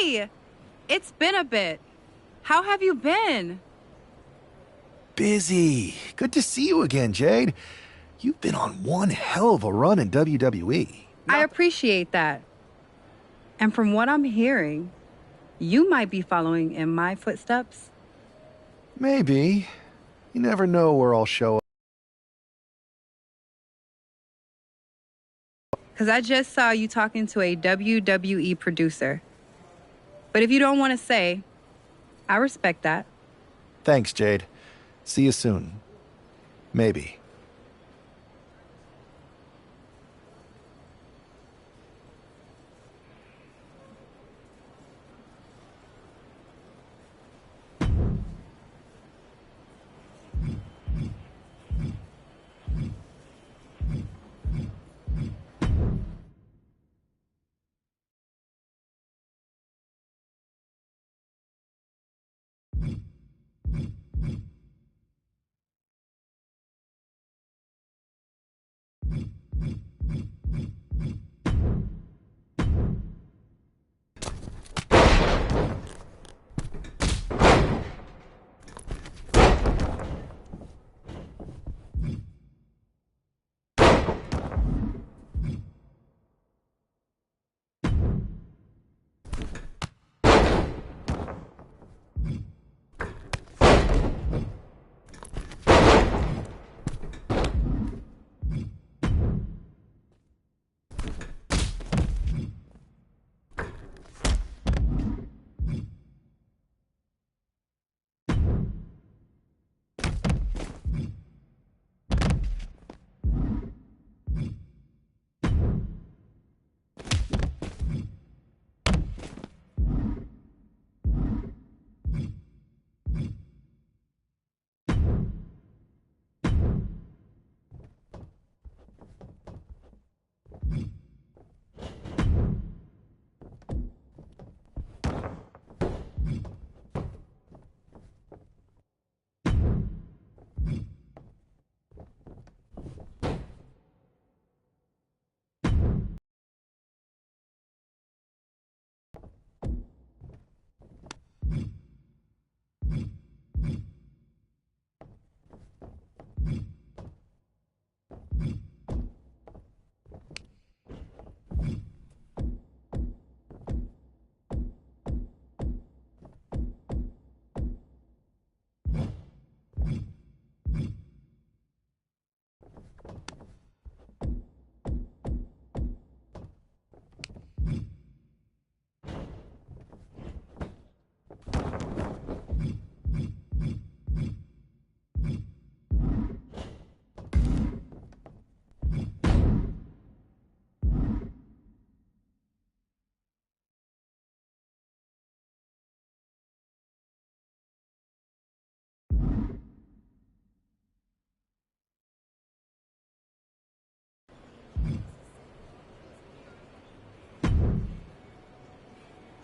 Hey! It's been a bit. How have you been? Busy. Good to see you again, Jade. You've been on one hell of a run in WWE. I appreciate that. And from what I'm hearing, you might be following in my footsteps. Maybe. You never know where I'll show up. Because I just saw you talking to a WWE producer. But if you don't want to say, I respect that. Thanks, Jade. See you soon. Maybe.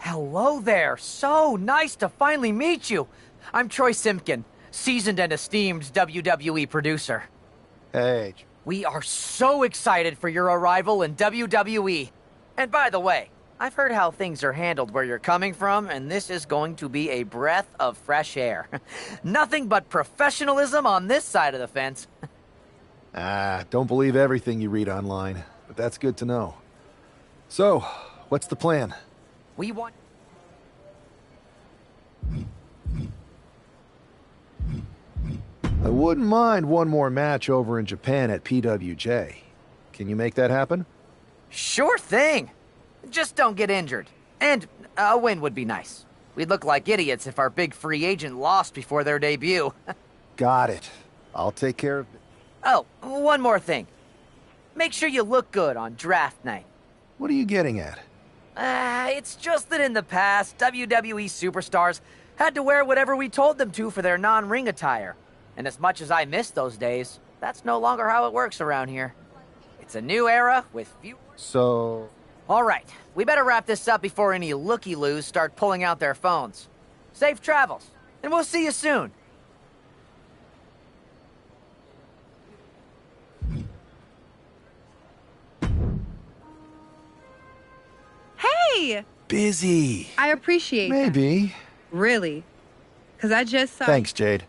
Hello there. So nice to finally meet you. I'm Troy Simpkin, seasoned and esteemed WWE producer. Hey. We are so excited for your arrival in WWE. And by the way, I've heard how things are handled where you're coming from, and this is going to be a breath of fresh air. Nothing but professionalism on this side of the fence. Don't believe everything you read online, but that's good to know. So, what's the plan? We want... I wouldn't mind one more match over in Japan at PWJ. Can you make that happen? Sure thing. Just don't get injured. And a win would be nice. We'd look like idiots if our big free agent lost before their debut. Got it. I'll take care of it. Oh, one more thing. Make sure you look good on draft night. What are you getting at? It's just that in the past, WWE superstars had to wear whatever we told them to for their non-ring attire. And as much as I miss those days, that's no longer how it works around here. It's a new era with few... So... All right, we better wrap this up before any looky-loos start pulling out their phones. Safe travels, and we'll see you soon. Hey! busy. I appreciate that. Maybe. Really. Because I just saw... Thanks, Jade.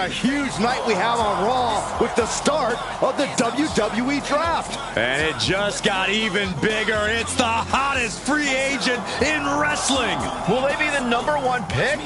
a huge night we have on Raw with the start of the WWE Draft. And it just got even bigger. It's the hottest free agent in wrestling. Will they be the #1 pick?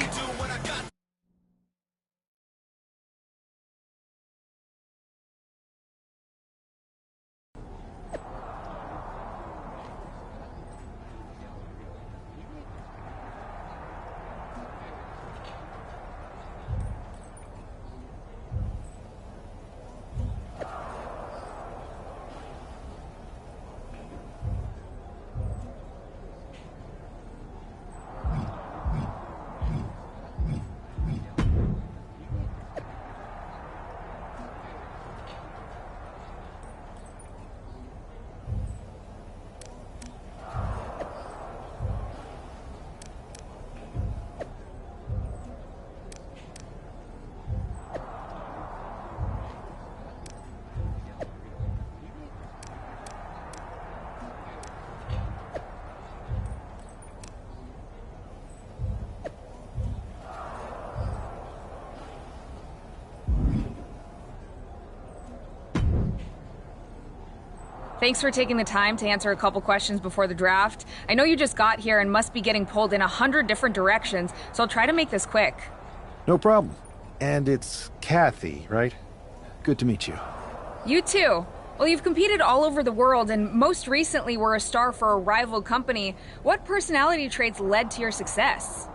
Thanks for taking the time to answer a couple questions before the draft. I know you just got here and must be getting pulled in 100 different directions, so I'll try to make this quick. No problem. And it's Kathy, right? Good to meet you. You too. Well, you've competed all over the world and most recently were a star for a rival company. What personality traits led to your success?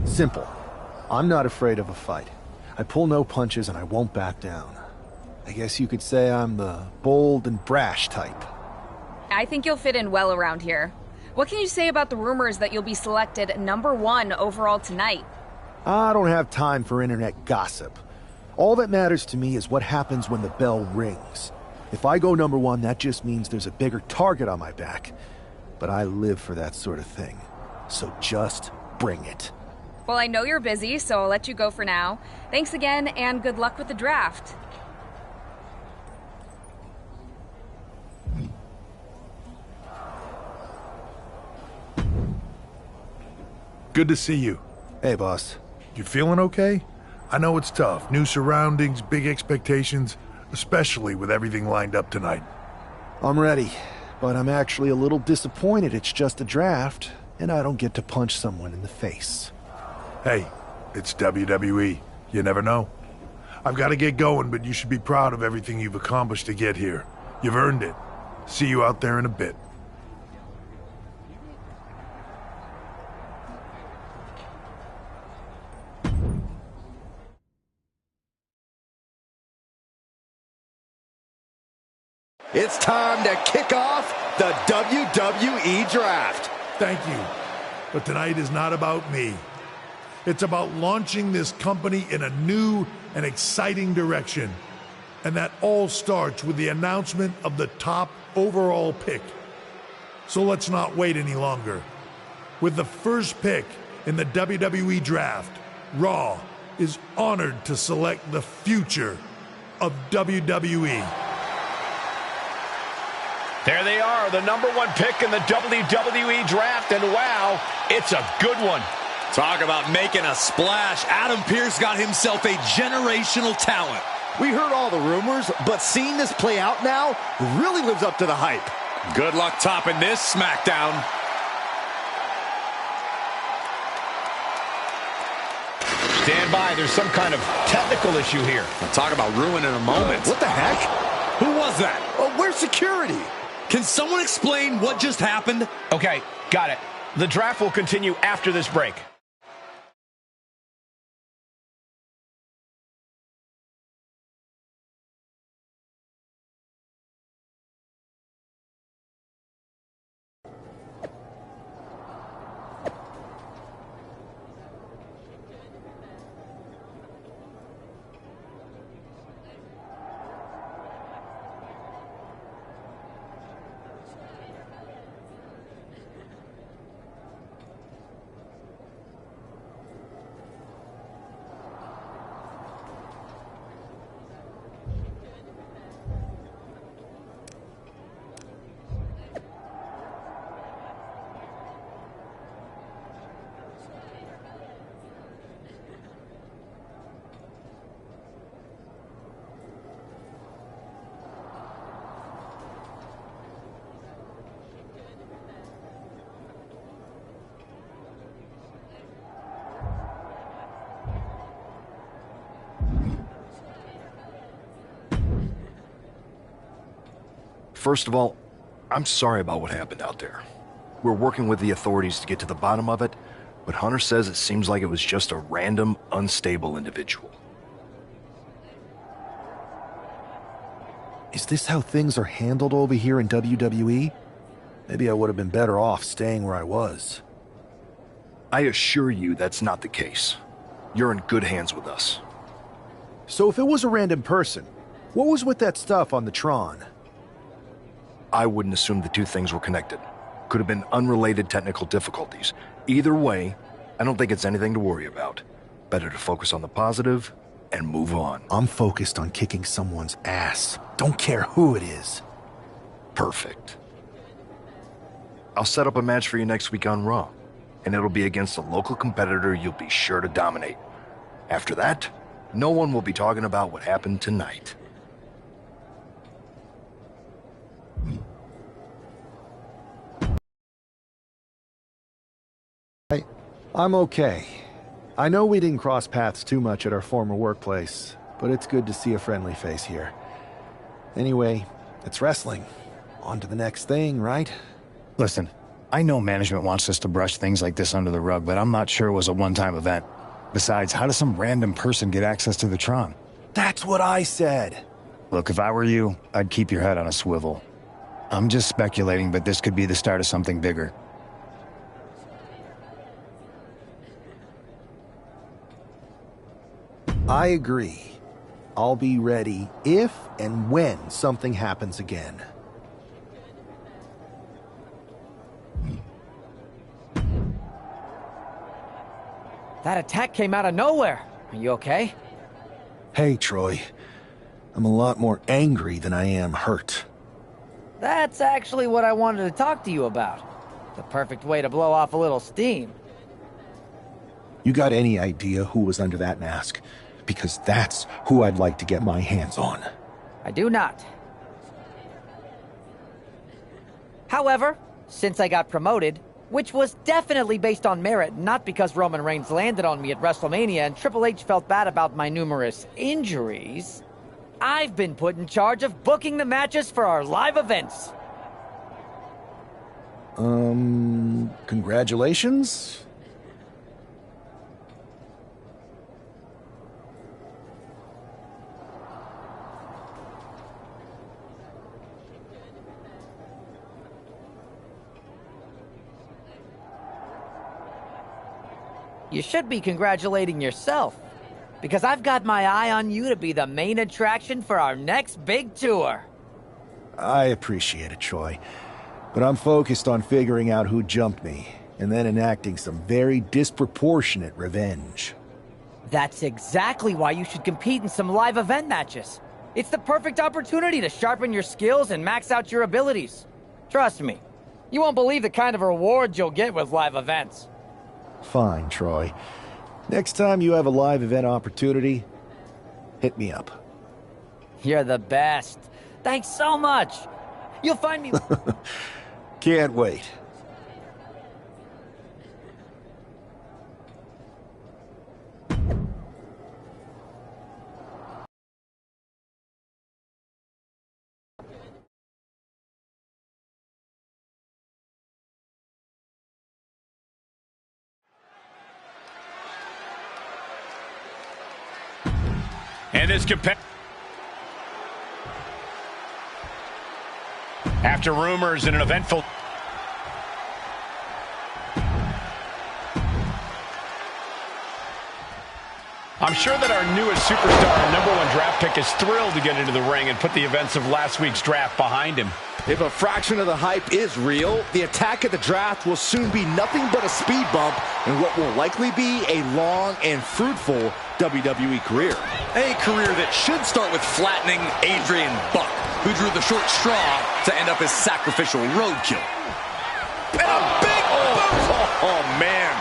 Simple. I'm not afraid of a fight. I pull no punches and I won't back down. I guess you could say I'm the bold and brash type. I think you'll fit in well around here. What can you say about the rumors that you'll be selected #1 overall tonight? I don't have time for internet gossip. All that matters to me is what happens when the bell rings. If I go #1, that just means there's a bigger target on my back. But I live for that sort of thing. So just bring it. Well, I know you're busy, so I'll let you go for now. Thanks again, and good luck with the draft. Good to see you. Hey, boss. You feeling okay? I know it's tough. New surroundings, big expectations, especially with everything lined up tonight. I'm ready, but I'm actually a little disappointed it's just a draft, and I don't get to punch someone in the face. Hey, it's WWE. You never know. I've got to get going, but you should be proud of everything you've accomplished to get here. You've earned it. See you out there in a bit. It's time to kick off the WWE Draft. Thank you. But tonight is not about me. It's about launching this company in a new and exciting direction. And that all starts with the announcement of the top overall pick. So let's not wait any longer. With the first pick in the WWE Draft, Raw is honored to select the future of WWE. There they are, the #1 pick in the WWE Draft, and wow, it's a good one. Talk about making a splash. Adam Pearce got himself a generational talent. We heard all the rumors, but seeing this play out now really lives up to the hype. Good luck topping this SmackDown. Stand by, there's some kind of technical issue here. Talk about ruining a moment. What the heck? Who was that? Where's security? Can someone explain what just happened? Okay, got it. The draft will continue after this break. First of all, I'm sorry about what happened out there. We're working with the authorities to get to the bottom of it, but Hunter says it seems like it was just a random, unstable individual. Is this how things are handled over here in WWE? Maybe I would have been better off staying where I was. I assure you that's not the case. You're in good hands with us. So if it was a random person, what was with that stuff on the Tron? I wouldn't assume the two things were connected. Could have been unrelated technical difficulties. Either way, I don't think it's anything to worry about. Better to focus on the positive and move on. I'm focused on kicking someone's ass. Don't care who it is. Perfect. I'll set up a match for you next week on Raw, and it'll be against a local competitor you'll be sure to dominate. After that, no one will be talking about what happened tonight. I'm okay. I know we didn't cross paths too much at our former workplace, but it's good to see a friendly face here. Anyway, it's wrestling. On to the next thing, right? Listen, I know management wants us to brush things like this under the rug, but I'm not sure it was a one-time event. Besides, how does some random person get access to the Tron? That's what I said. Look, if I were you, I'd keep your head on a swivel. I'm just speculating, but this could be the start of something bigger. I agree. I'll be ready if and when something happens again. That attack came out of nowhere. Are you okay? Hey, Troy. I'm a lot more angry than I am hurt. That's actually what I wanted to talk to you about. The perfect way to blow off a little steam. You got any idea who was under that mask? Because that's who I'd like to get my hands on. I do not. However, since I got promoted, which was definitely based on merit, not because Roman Reigns landed on me at WrestleMania and Triple H felt bad about my numerous injuries, I've been put in charge of booking the matches for our live events. Congratulations? You should be congratulating yourself, because I've got my eye on you to be the main attraction for our next big tour. I appreciate it, Troy. But I'm focused on figuring out who jumped me, and then enacting some very disproportionate revenge. That's exactly why you should compete in some live event matches. It's the perfect opportunity to sharpen your skills and max out your abilities. Trust me, you won't believe the kind of rewards you'll get with live events. Fine, Troy. Next time you have a live event opportunity, hit me up. You're the best. Thanks so much. You'll find me... Can't wait. And his after rumors in an eventful... I'm sure that our newest superstar and #1 draft pick is thrilled to get into the ring and put the events of last week's draft behind him. If a fraction of the hype is real, the attack at the draft will soon be nothing but a speed bump in what will likely be a long and fruitful WWE career. A career that should start with flattening Adrian Buck, who drew the short straw to end up as sacrificial roadkill. And a big boot! Oh, man.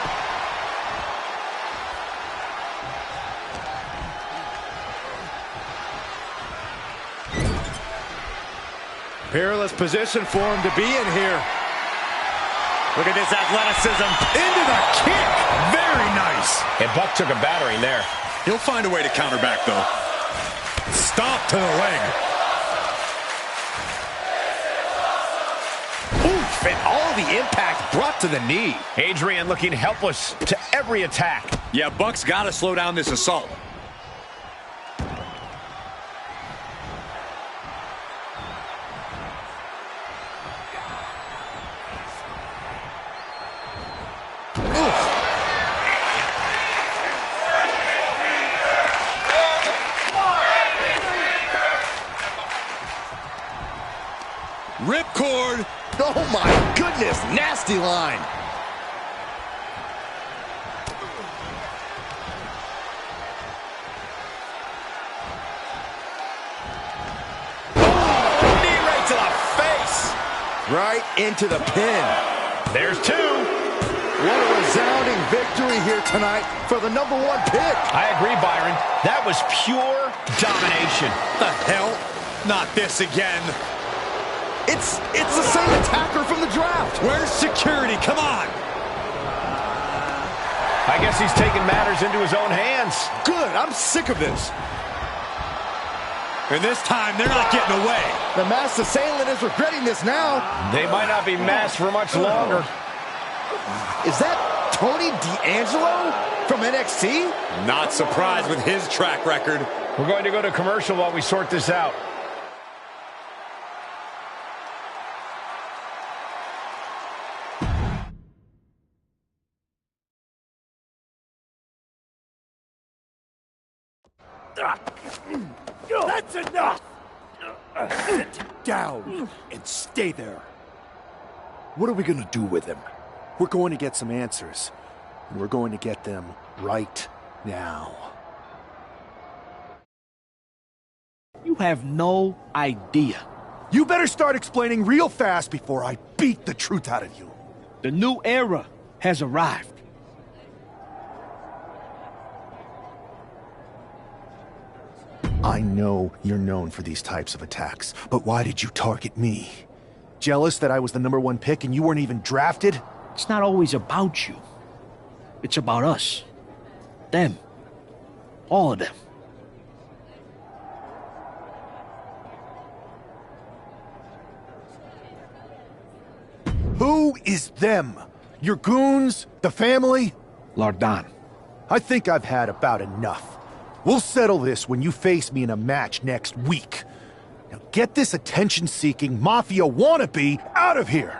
Perilous position for him to be in here. Look at this athleticism. Into the kick. Very nice. And Buck took a battering there. He'll find a way to counter back, though. Stop to the leg. And all the impact brought to the knee. Adrian looking helpless to every attack. Yeah, Buck's got to slow down this assault. Ripcord. Oh my goodness, nasty line. Knee right to the face. Right into the pin. There's two. What a resounding victory here tonight for the #1 pick. I agree, Byron. That was pure domination. The hell? Not this again. It's the same attacker from the draft. Where's security? Come on. I guess he's taking matters into his own hands. Good, I'm sick of this. And this time, they're not getting away. The masked assailant is regretting this now. They might not be masked for much longer. Is that Tony D'Angelo from NXT? Not surprised with his track record. We're going to go to commercial while we sort this out. That's enough! Sit down and stay there. What are we gonna do with him? We're going to get some answers. And we're going to get them right now. You have no idea. You better start explaining real fast before I beat the truth out of you. The new era has arrived. I know you're known for these types of attacks, but why did you target me? Jealous that I was the #1 pick and you weren't even drafted? It's not always about you. It's about us. Them. All of them. Who is them? Your goons? The family? Lardan. I think I've had about enough. We'll settle this when you face me in a match next week. Now get this attention-seeking mafia wannabe out of here!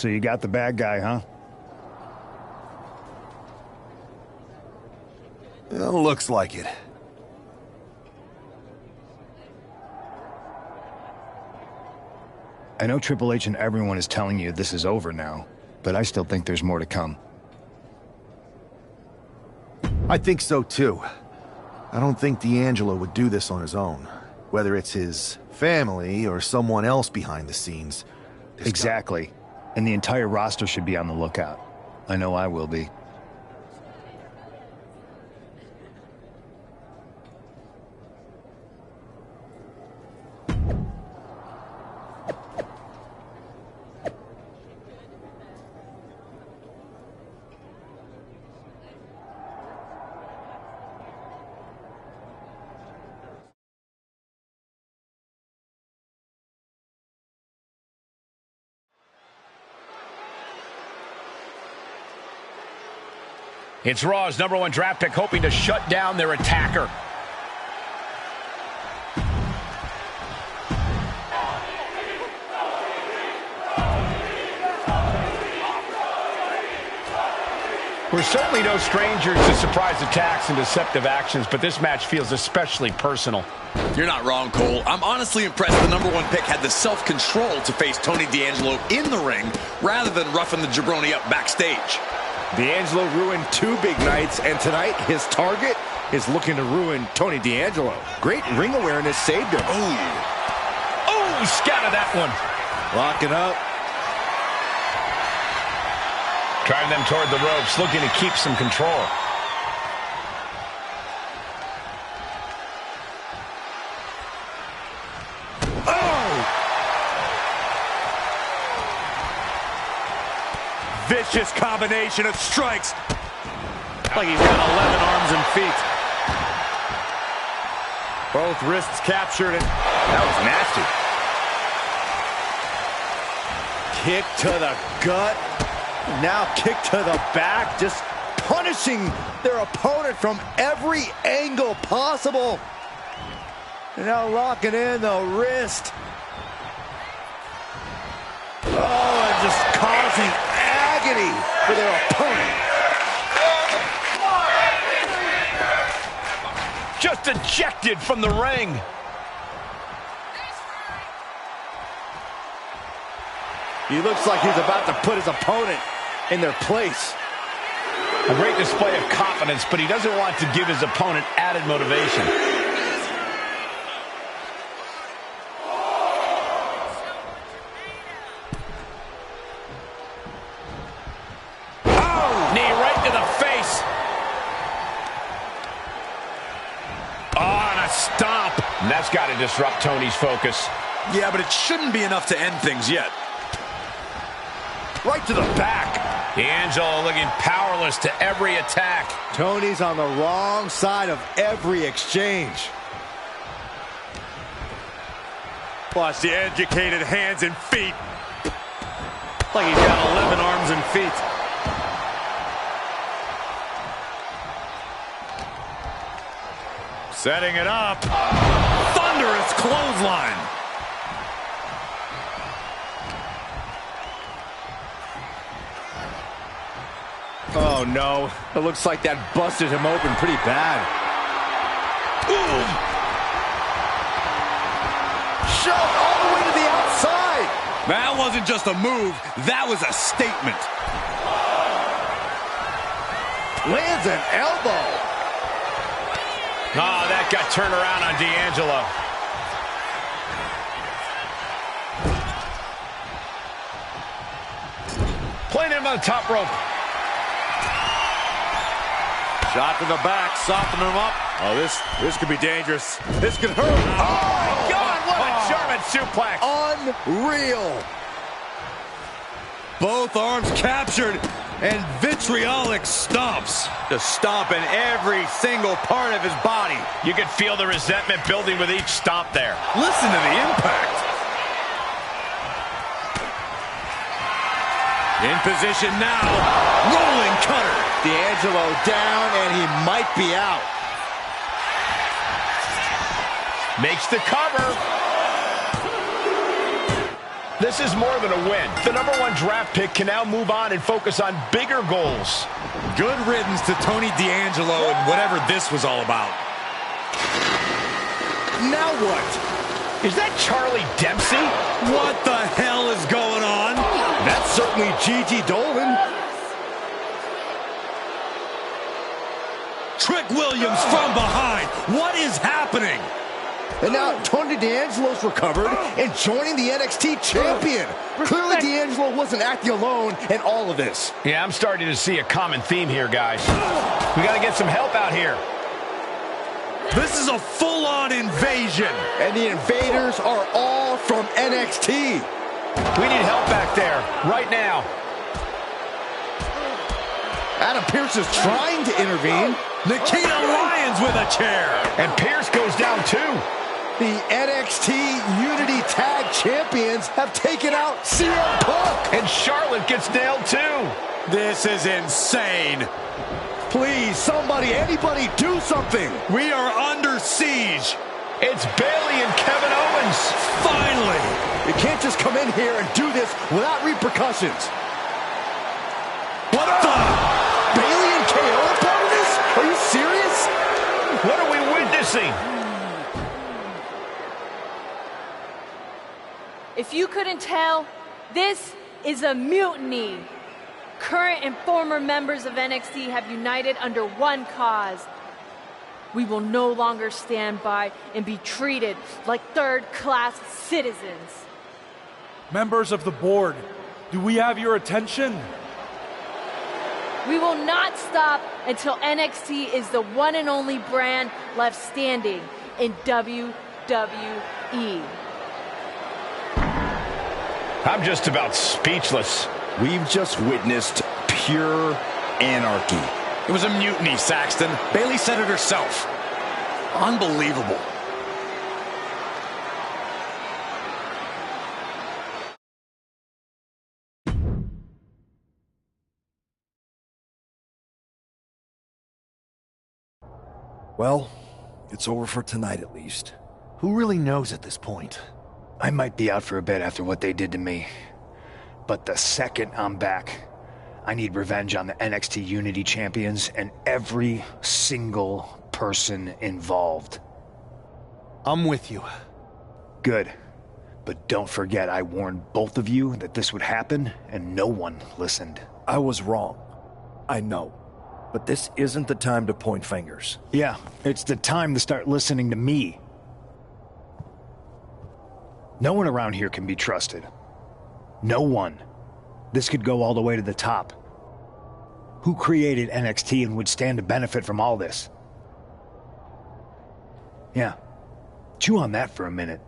So you got the bad guy, huh? Well, looks like it. I know Triple H and everyone is telling you this is over now, but I still think there's more to come. I think so too. I don't think D'Angelo would do this on his own. Whether it's his family or someone else behind the scenes. Exactly. And the entire roster should be on the lookout. I know I will be. It's Raw's #1 draft pick hoping to shut down their attacker. We're certainly no strangers to surprise attacks and deceptive actions, but this match feels especially personal. You're not wrong, Cole. I'm honestly impressed the #1 pick had the self-control to face Tony D'Angelo in the ring rather than roughing the jabroni up backstage. D'Angelo ruined 2 big nights, and tonight his target is looking to ruin Tony D'Angelo. Great ring awareness saved him. Oh, scattered that one. Locking up. Driving them toward the ropes, looking to keep some control. Vicious combination of strikes. Like he's got 11 arms and feet. Both wrists captured, and that was nasty. Kick to the gut. Now kick to the back. Just punishing their opponent from every angle possible. And now locking in the wrist. Oh, and just causing agony for their opponent. Just ejected from the ring. He looks like he's about to put his opponent in their place. A great display of confidence, but he doesn't want to give his opponent added motivation. Stomp. And that's got to disrupt Tony's focus. Yeah, but it shouldn't be enough to end things yet. Right to the back. D'Angelo looking powerless to every attack. Tony's on the wrong side of every exchange. Watch the educated hands and feet. Like he's got 11 arms and feet. Setting it up. Thunderous clothesline. Oh, no. It looks like that busted him open pretty bad. Ooh. Shove all the way to the outside. That wasn't just a move. That was a statement. Lands an elbow. Oh, that got turned around on D'Angelo. Playing him on the top rope. Shot to the back, softening him up. Oh, this could be dangerous. This could hurt. Oh, my God, what a German suplex. Unreal. Both arms captured, and vitriolic stomps. Just stomping every single part of his body. You could feel the resentment building with each stomp there. Listen to the impact. In position now. Rolling cutter. D'Angelo down, and he might be out. Makes the cover. This is more than a win. The #1 draft pick can now move on and focus on bigger goals. Good riddance to Tony D'Angelo and whatever this was all about. Now what? Is that Charlie Dempsey? What the hell is going on? That's certainly Gigi Dolan. Trick Williams from behind. What is happening? And now Tony D'Angelo's recovered and joining the NXT champion. Clearly D'Angelo wasn't acting alone in all of this. Yeah, I'm starting to see a common theme here, guys. We got to get some help out here. This is a full-on invasion. And the invaders are all from NXT. We need help back there, right now. Adam Pearce is trying to intervene. Nikita Lyons with a chair. And Pearce goes down too. The NXT Unity Tag Champions have taken out CM Punk. And Charlotte gets nailed too. This is insane. Please, somebody, anybody, do something. We are under siege. It's Bayley and Kevin Owens. Finally. You can't just come in here and do this without repercussions. What the? Bayley and KO are part of this? Are you serious? What are we witnessing? If you couldn't tell, this is a mutiny. Current and former members of NXT have united under one cause. We will no longer stand by and be treated like third-class citizens. Members of the board, do we have your attention? We will not stop until NXT is the one and only brand left standing in WWE. I'm just about speechless. We've just witnessed pure anarchy. It was a mutiny, Saxton. Bayley said it herself. Unbelievable. Well, it's over for tonight at least. Who really knows at this point? I might be out for a bit after what they did to me. But the second I'm back, I need revenge on the NXT Unity Champions and every single person involved. I'm with you. Good. But don't forget I warned both of you that this would happen, and no one listened. I was wrong. I know. But this isn't the time to point fingers. Yeah, it's the time to start listening to me. No one around here can be trusted. No one. This could go all the way to the top. Who created NXT and would stand to benefit from all this? Yeah. Chew on that for a minute.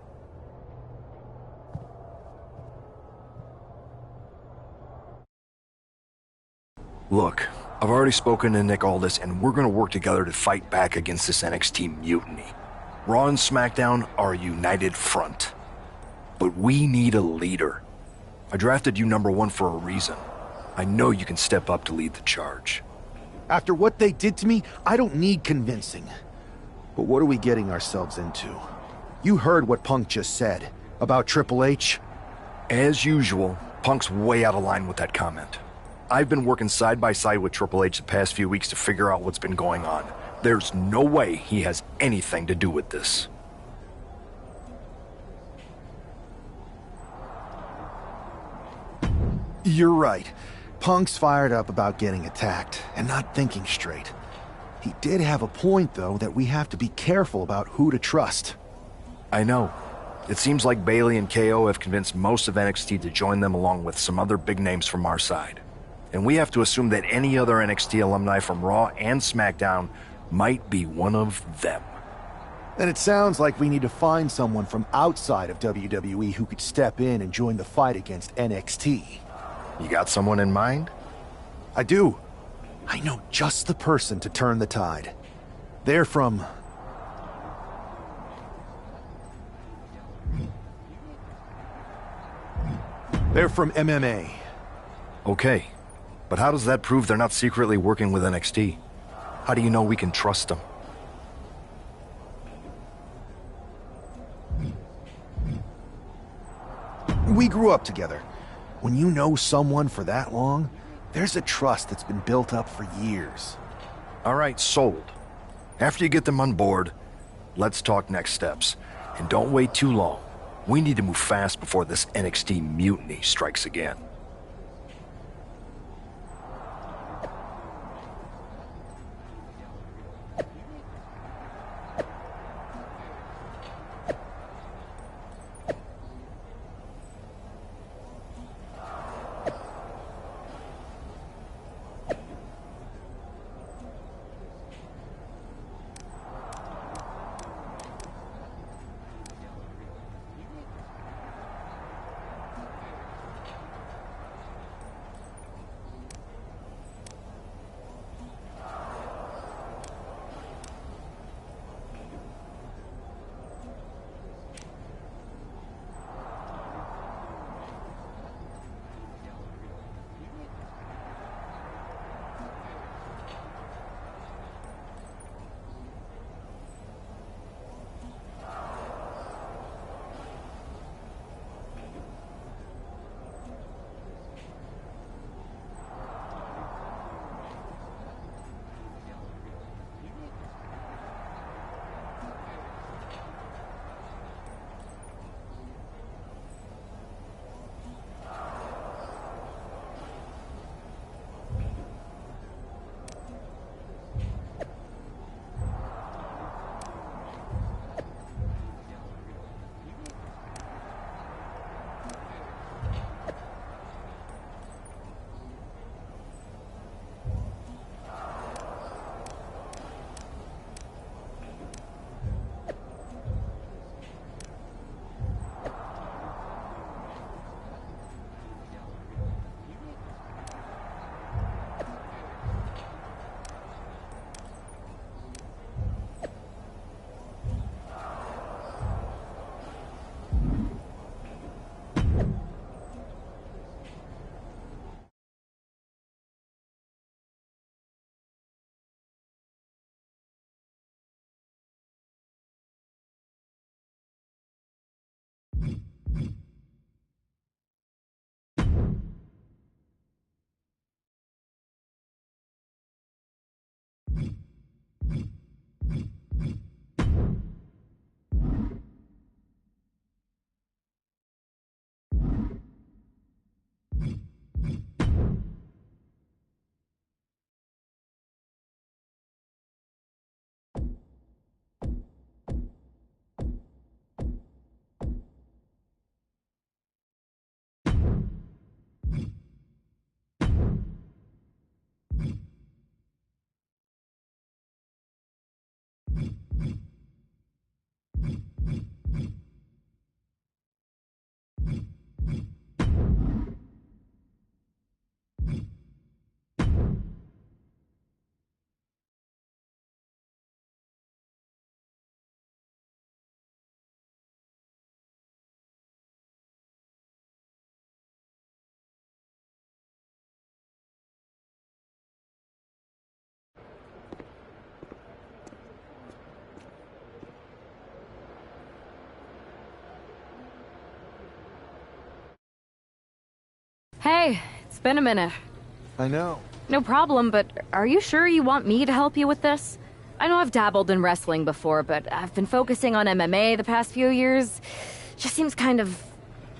Look, I've already spoken to Nick Aldis, and we're gonna work together to fight back against this NXT mutiny. Raw and SmackDown are a united front. But we need a leader. I drafted you #1 for a reason. I know you can step up to lead the charge. After what they did to me, I don't need convincing. But what are we getting ourselves into? You heard what Punk just said about Triple H. As usual, Punk's way out of line with that comment. I've been working side by side with Triple H the past few weeks to figure out what's been going on. There's no way he has anything to do with this. You're right. Punk's fired up about getting attacked and not thinking straight. He did have a point, though, that we have to be careful about who to trust. I know. It seems like Bayley and KO have convinced most of NXT to join them along with some other big names from our side. And we have to assume that any other NXT alumni from Raw and SmackDown might be one of them. Then it sounds like we need to find someone from outside of WWE who could step in and join the fight against NXT. You got someone in mind? I do. I know just the person to turn the tide. They're from... They're from MMA. Okay. But how does that prove they're not secretly working with NXT? How do you know we can trust them? We grew up together. When you know someone for that long, there's a trust that's been built up for years. All right, sold. After you get them on board, let's talk next steps. And don't wait too long. We need to move fast before this NXT mutiny strikes again. Hey, it's been a minute. I know. No problem, but are you sure you want me to help you with this? I know I've dabbled in wrestling before, but I've been focusing on MMA the past few years. Just seems kind of,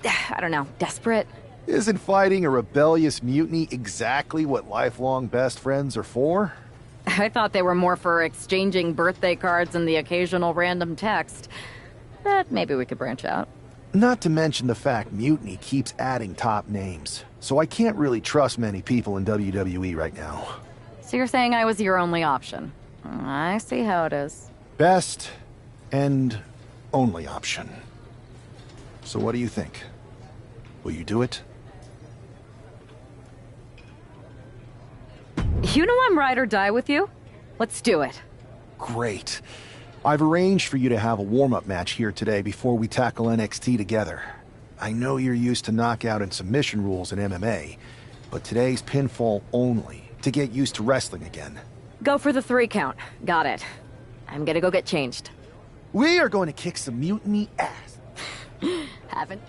I don't know, desperate. Isn't fighting a rebellious mutiny exactly what lifelong best friends are for? I thought they were more for exchanging birthday cards and the occasional random text. But maybe we could branch out. Not to mention the fact Mutiny keeps adding top names, so I can't really trust many people in WWE right now. So you're saying I was your only option? I see how it is. Best and only option. So what do you think? Will you do it? You know I'm ride or die with you. Let's do it. Great. I've arranged for you to have a warm-up match here today before we tackle NXT together. I know you're used to knockout and submission rules in MMA, but today's pinfall only, to get used to wrestling again. Go for the 3 count. Got it. I'm gonna go get changed. We are going to kick some mutiny ass. Haven't.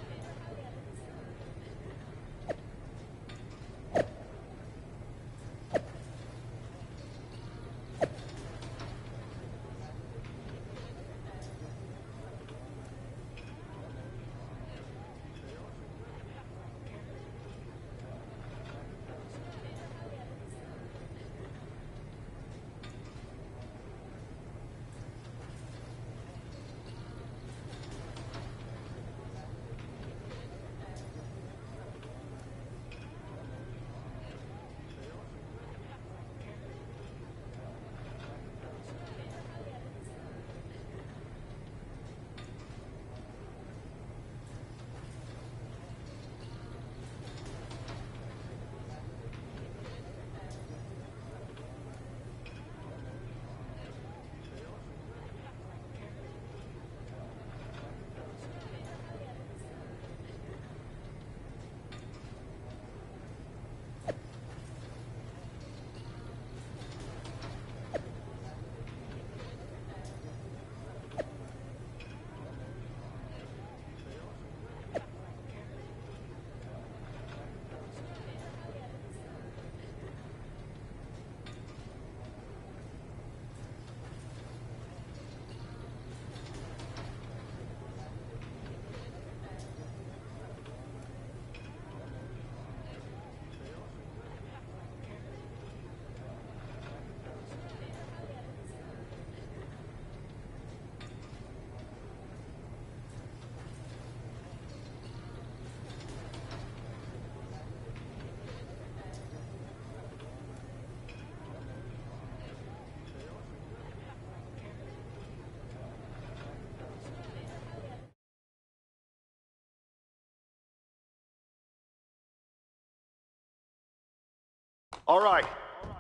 All right.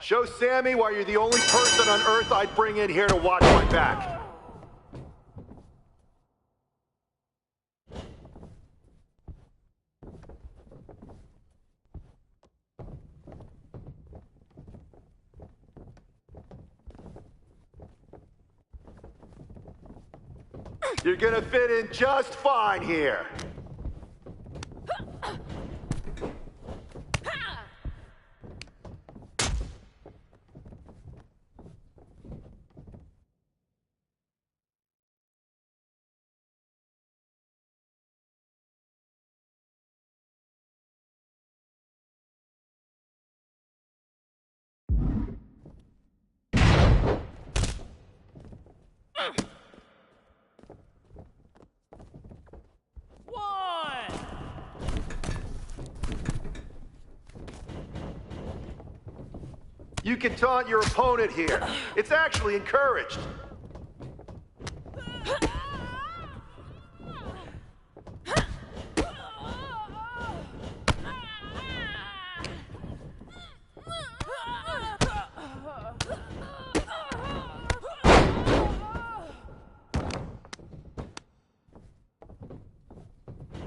Show Sammy why you're the only person on Earth I'd bring in here to watch my back. You're gonna fit in just fine here. You can taunt your opponent here. It's actually encouraged.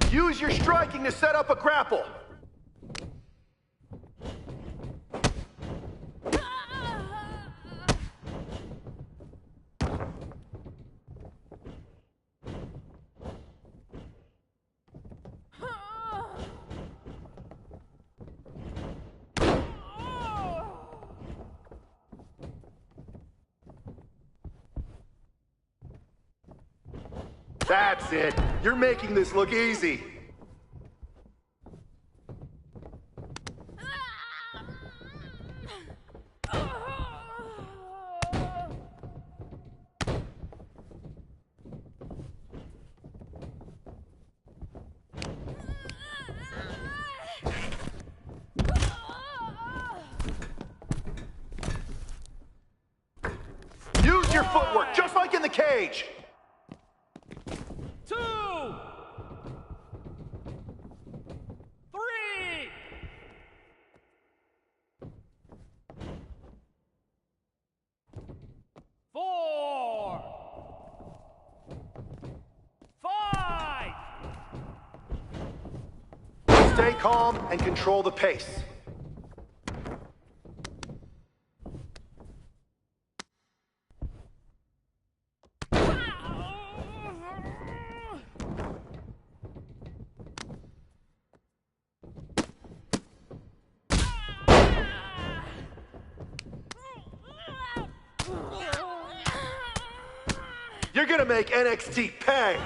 Use your striking to set up a grapple. That's it. You're making this look easy. Use your footwork, just like in the cage. 2, 3. Four. 5. Stay calm and control the pace. You're gonna make NXT pay!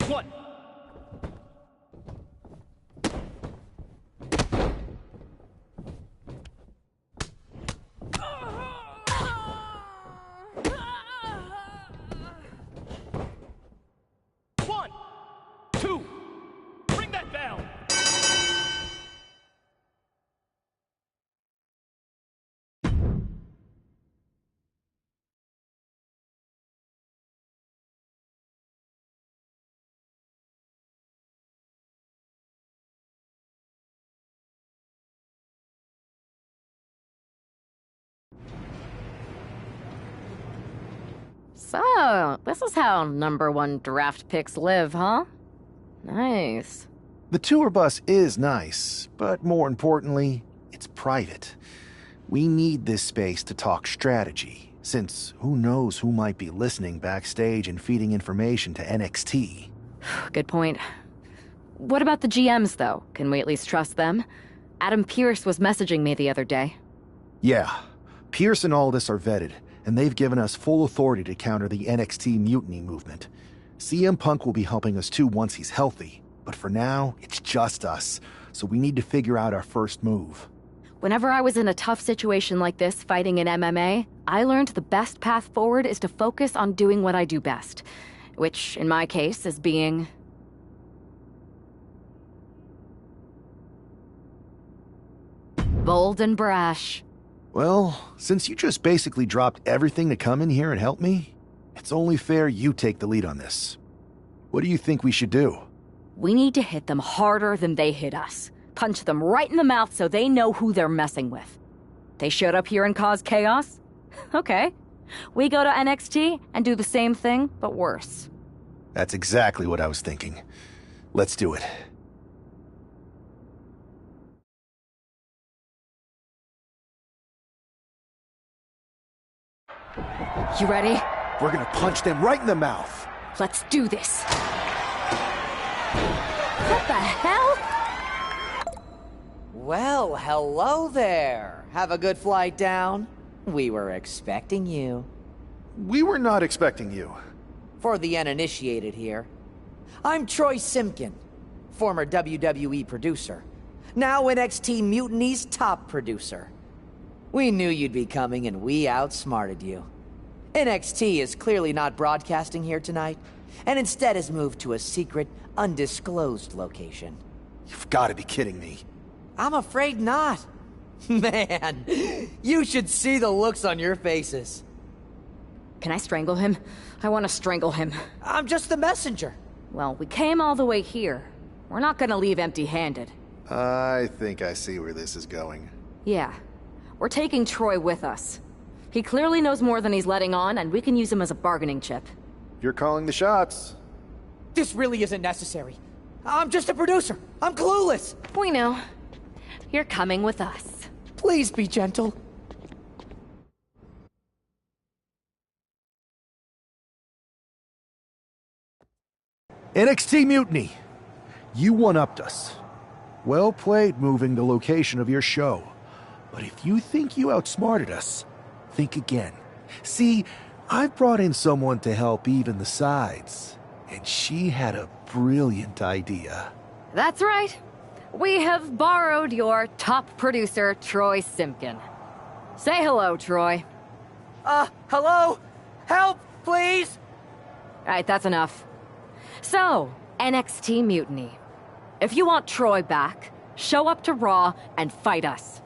1. One, 2, ring that bell! So, this is how #1 draft picks live, huh? Nice. The tour bus is nice, but more importantly, it's private. We need this space to talk strategy, since who knows who might be listening backstage and feeding information to NXT. Good point. What about the GMs, though? Can we at least trust them? Adam Pearce was messaging me the other day. Yeah, Pierce and Aldis are vetted, and they've given us full authority to counter the NXT mutiny movement. CM Punk will be helping us too once he's healthy, but for now, it's just us, so we need to figure out our first move. Whenever I was in a tough situation like this fighting in MMA, I learned the best path forward is to focus on doing what I do best, which, in my case, is being... bold and brash. Well, since you just basically dropped everything to come in here and help me, it's only fair you take the lead on this. What do you think we should do? We need to hit them harder than they hit us. Punch them right in the mouth so they know who they're messing with. They showed up here and caused chaos? Okay. We go to NXT and do the same thing, but worse. That's exactly what I was thinking. Let's do it. You ready? We're gonna punch them right in the mouth. Let's do this. What the hell? Well, hello there. Have a good flight down. We were expecting you. We were not expecting you. For the uninitiated here, I'm Troy Simpkin, former WWE producer, now NXT Mutiny's top producer. We knew you'd be coming and we outsmarted you. NXT is clearly not broadcasting here tonight, and instead has moved to a secret, undisclosed location. You've got to be kidding me. I'm afraid not. Man, you should see the looks on your faces. Can I strangle him? I want to strangle him. I'm just the messenger. Well, we came all the way here. We're not gonna leave empty-handed. I think I see where this is going. Yeah. We're taking Troy with us. He clearly knows more than he's letting on, and we can use him as a bargaining chip. You're calling the shots. This really isn't necessary. I'm just a producer. I'm clueless. We know. You're coming with us. Please be gentle. NXT Mutiny. You one-upped us. Well played moving the location of your show. But if you think you outsmarted us, think again. See, I've brought in someone to help even the sides, and she had a brilliant idea. That's right. We have borrowed your top producer, Troy Simpkin. Say hello, Troy. Hello? Help, please? All right, that's enough. So, NXT Mutiny. If you want Troy back, show up to Raw and fight us.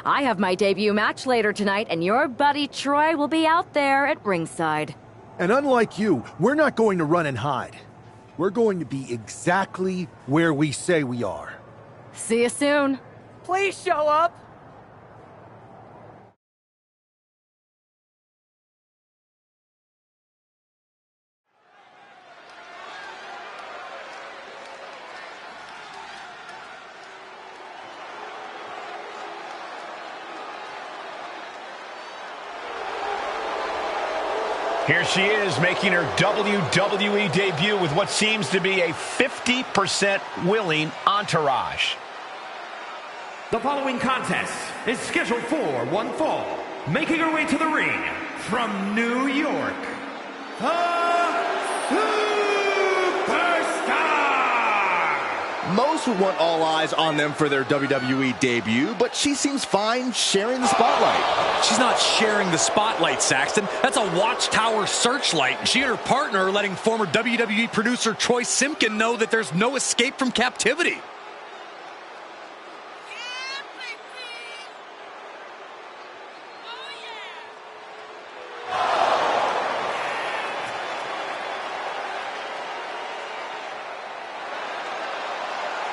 I have my debut match later tonight, and your buddy Troy will be out there at ringside. And unlike you, we're not going to run and hide. We're going to be exactly where we say we are. See you soon. Please show up. Here she is, making her WWE debut with what seems to be a 50% willing entourage. The following contest is scheduled for one fall. Making her way to the ring from New York, the Superstar! Most would want all eyes on them for their WWE debut, but she seems fine sharing the spotlight. She's not sharing the spotlight, Saxton. That's a watchtower searchlight. She and her partner are letting former WWE producer Troy Simpkin know that there's no escape from captivity.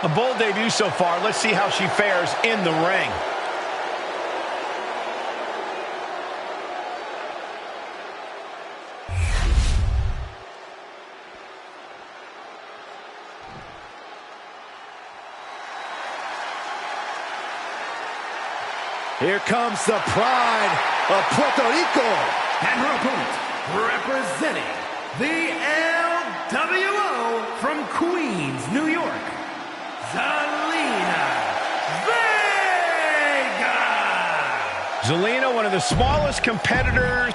A bold debut so far. Let's see how she fares in the ring. Here comes the pride of Puerto Rico. And her opponent, representing the LWO from Queens, New York, Zelina Vega! Zelina, one of the smallest competitors.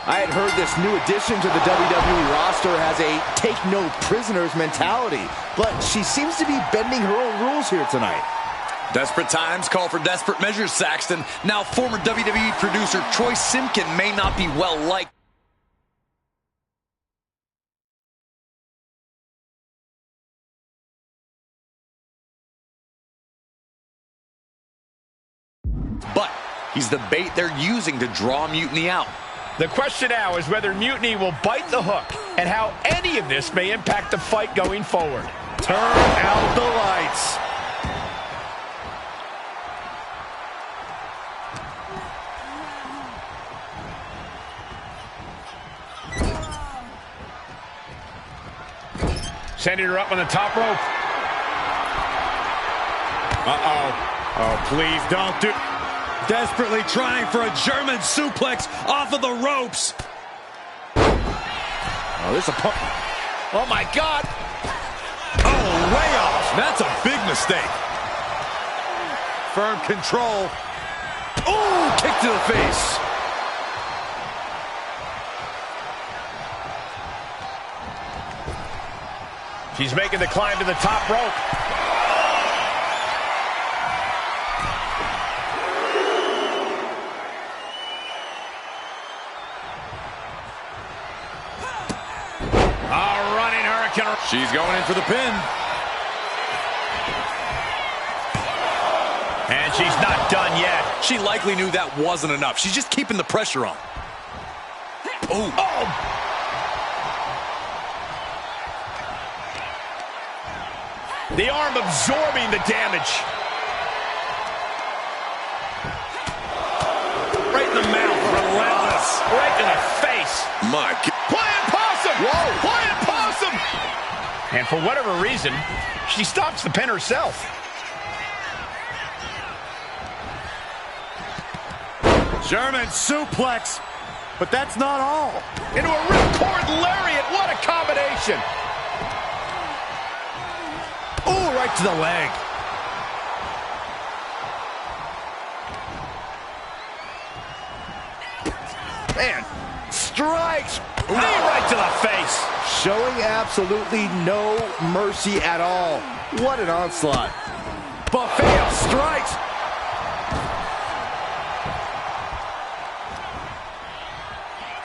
I had heard this new addition to the WWE roster has a take-no-prisoners mentality, but she seems to be bending her own rules here tonight. Desperate times call for desperate measures, Saxton. Now, former WWE producer Troy Simpkin may not be well-liked. But he's the bait they're using to draw Mutiny out. The question now is whether Mutiny will bite the hook and how any of this may impact the fight going forward. Turn out the lights. Sending her up on the top rope. Uh-oh. Oh, please don't do... Desperately trying for a German suplex off of the ropes. Oh, this is a... Oh, my God. Oh, way off. That's a big mistake. Firm control. Ooh, kick to the face. She's making the climb to the top rope. A running hurricane. She's going in for the pin. And she's not done yet. She likely knew that wasn't enough. She's just keeping the pressure on. Ooh. Oh! The arm absorbing the damage. Right in the mouth. Relentless. Right to the face. My God. Flying possum. Whoa. Flying possum. And for whatever reason, she stops the pin herself. German suplex. But that's not all. Into a ripcord lariat. What a combination. Ooh, right to the leg. Man, strikes. Knee right to the face. Showing absolutely no mercy at all. What an onslaught. Buffet of strikes.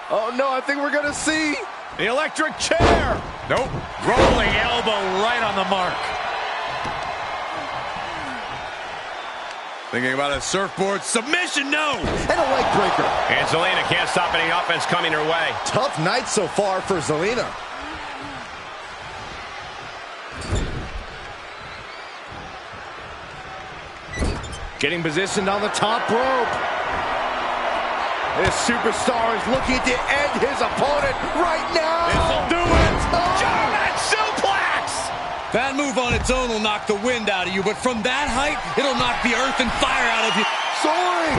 Oh, no, I think we're going to see the electric chair. Nope. Rolling elbow right on the mark. Thinking about a surfboard submission, no! And a leg breaker. And Zelina can't stop any offense coming her way. Tough night so far for Zelina. Getting positioned on the top rope. This superstar is looking to end his opponent right now. This'll do it. German suplex! That move on its own will knock the wind out of you, but from that height, it'll knock the earth and fire out of you. Soaring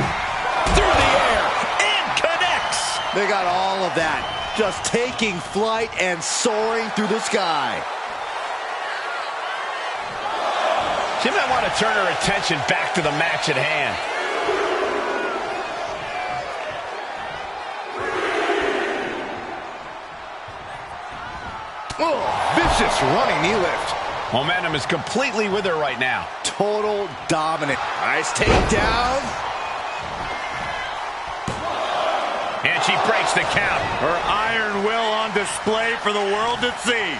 through the air and connects. They got all of that, just taking flight and soaring through the sky. She might want to turn her attention back to the match at hand. Oh, vicious running knee lift. Momentum is completely with her right now. Total dominant. Nice takedown. And she breaks the count. Her iron will on display for the world to see.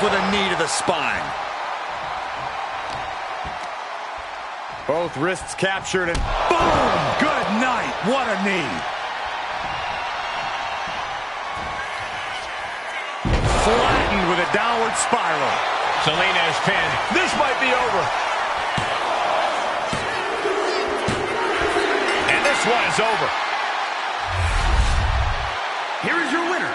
With a knee to the spine. Both wrists captured and boom! Good night. What a knee. Flattened with a downward spiral. Zelina is pinned. This might be over. And this one is over. Here is your winner.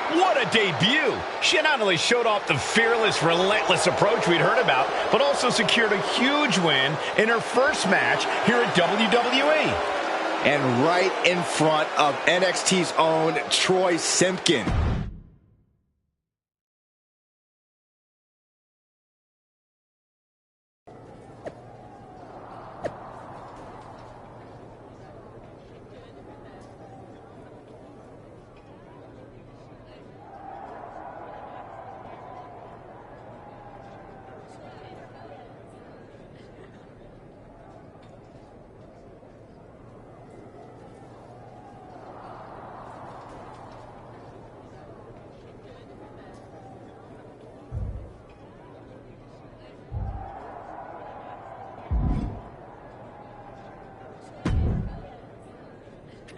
What a debut. She not only showed off the fearless, relentless approach we'd heard about, but also secured a huge win in her first match here at WWE. And right in front of NXT's own Troy Simpkin.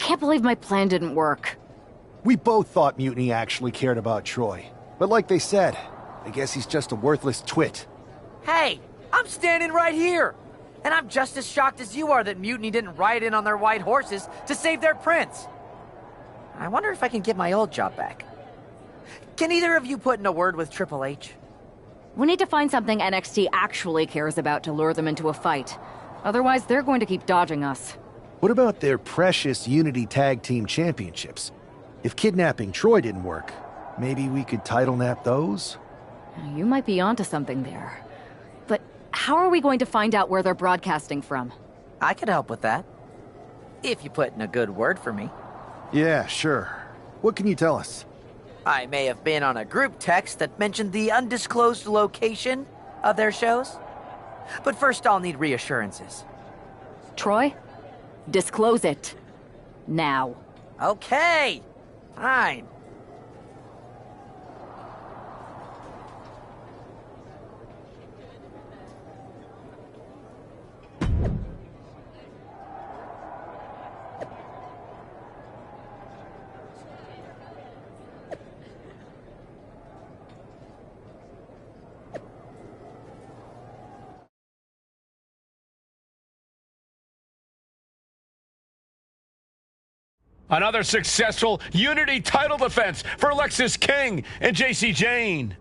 can't believe my plan didn't work. We both thought Mutiny actually cared about Troy. But like they said, I guess he's just a worthless twit. Hey, I'm standing right here. And I'm just as shocked as you are that Mutiny didn't ride in on their white horses to save their prince. I wonder if I can get my old job back. Can either of you put in a word with Triple H? We need to find something NXT actually cares about to lure them into a fight. Otherwise, they're going to keep dodging us. What about their precious Unity Tag Team Championships? If kidnapping Troy didn't work, maybe we could title nap those? You might be onto something there. But how are we going to find out where they're broadcasting from? I could help with that. If you put in a good word for me. Yeah, sure. What can you tell us? I may have been on a group text that mentioned the undisclosed location of their shows. But first I'll need reassurances. Troy? Disclose it. Now. Okay. Fine. Another successful Unity title defense for Lexis King and JC Jane.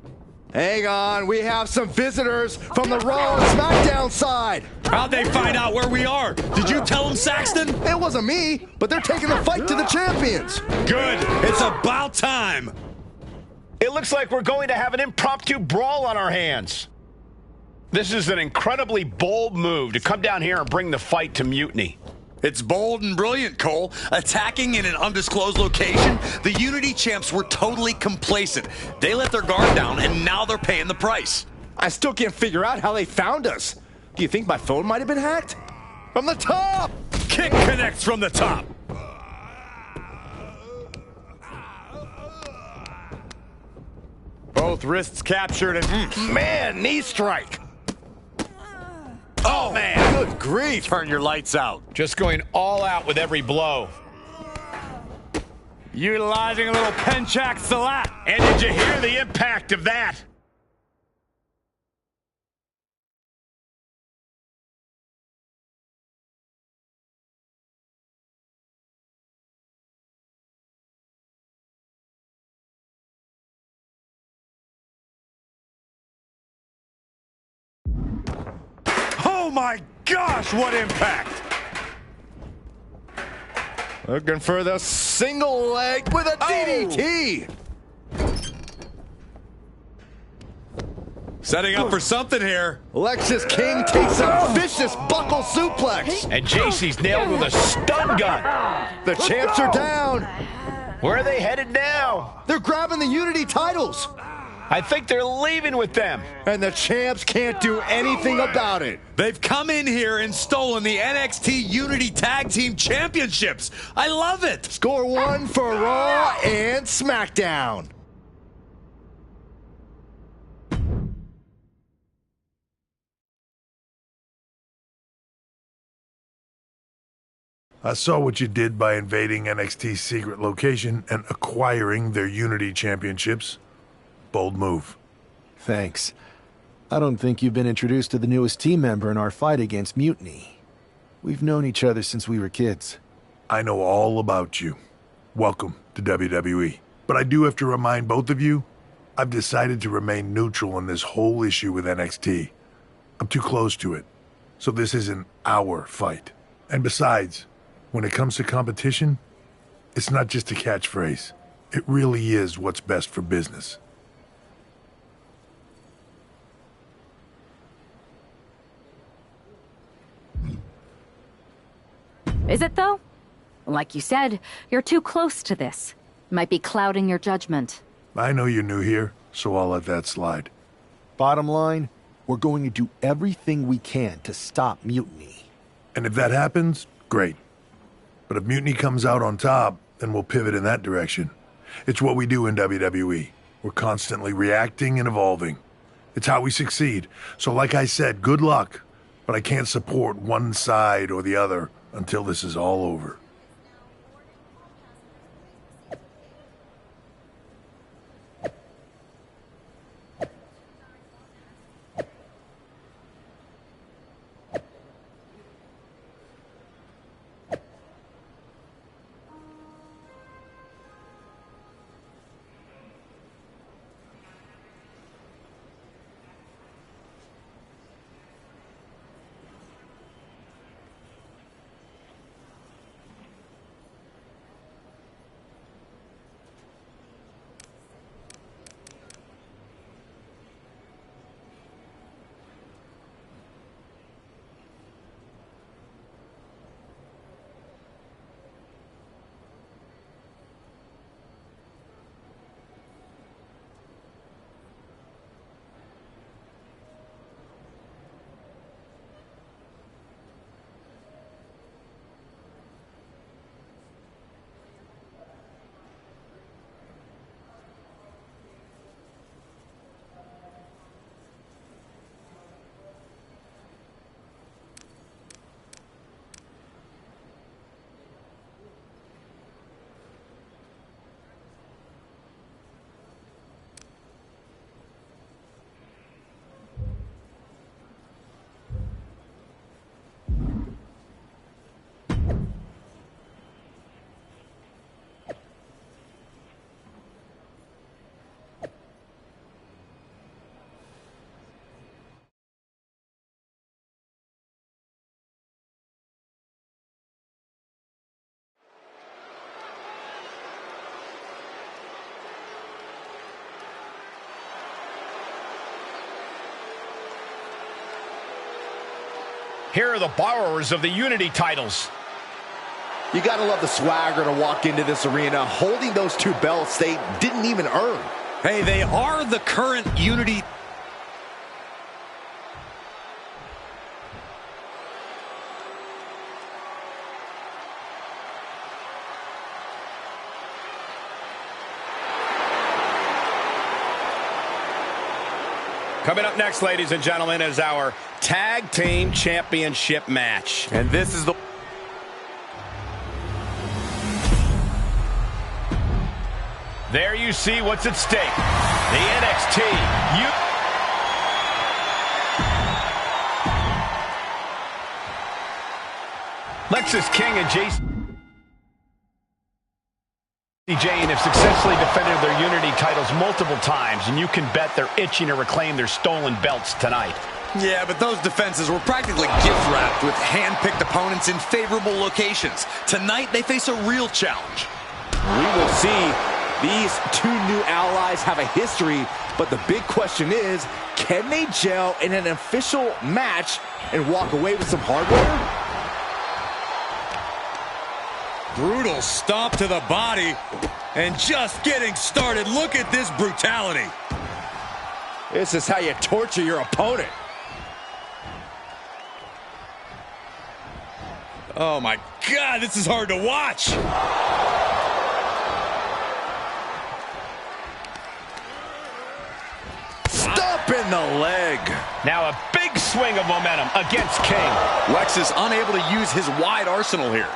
Hang on, we have some visitors from the Raw and SmackDown side. How'd they find out where we are? Did you tell them, Saxton? It wasn't me, but they're taking the fight to the champions. Good. It's about time. It looks like we're going to have an impromptu brawl on our hands. This is an incredibly bold move to come down here and bring the fight to Mutiny. It's bold and brilliant, Cole. Attacking in an undisclosed location, the Unity champs were totally complacent. They let their guard down, and now they're paying the price. I still can't figure out how they found us. Do you think my phone might have been hacked? From the top! Kick connects from the top. Both wrists captured and, man, knee strike. Oh, man. Good grief. Turn your lights out. Just going all out with every blow. Utilizing a little Penchak Salat. And did you hear the impact of that? Oh my gosh, what impact! Looking for the single leg with a DDT! Setting up for something here. Lexis King takes a vicious buckle suplex. And JC's nailed with a stun gun. The champs are down. Where are they headed now? They're grabbing the Unity titles. I think they're leaving with them. And the champs can't do anything about it. They've come in here and stolen the NXT Unity Tag Team Championships. I love it. Score one for Raw and SmackDown. I saw what you did by invading NXT's secret location and acquiring their Unity Championships. Bold move. Thanks. I don't think you've been introduced to the newest team member in our fight against Mutiny. We've known each other since we were kids. I know all about you. Welcome to WWE. But I do have to remind both of you, I've decided to remain neutral in this whole issue with NXT. I'm too close to it, so this isn't our fight. And besides, when it comes to competition, it's not just a catchphrase. It really is what's best for business. Is it, though? Like you said, you're too close to this. Might be clouding your judgment. I know you're new here, so I'll let that slide. Bottom line, we're going to do everything we can to stop Mutiny. And if that happens, great. But if Mutiny comes out on top, then we'll pivot in that direction. It's what we do in WWE. We're constantly reacting and evolving. It's how we succeed. So like I said, good luck. But I can't support one side or the other until this is all over. Here are the borrowers of the Unity titles. You gotta love the swagger to walk into this arena holding those two belts they didn't even earn. Hey, they are the current Unity. Coming up next, ladies and gentlemen, is our Tag Team Championship match. And this is the... There you see what's at stake. The NXT. Lexis King and Jane have successfully defended their Unity titles multiple times, and you can bet they're itching to reclaim their stolen belts tonight. Yeah, but those defenses were practically gift-wrapped with hand-picked opponents in favorable locations. Tonight, they face a real challenge. We will see. These two new allies have a history, but the big question is, can they gel in an official match and walk away with some hardware? Brutal stomp to the body, and just getting started. Look at this brutality. This is how you torture your opponent. Oh my God, this is hard to watch. Stomp in the leg. Now a big swing of momentum against King. Lex is unable to use his wide arsenal here.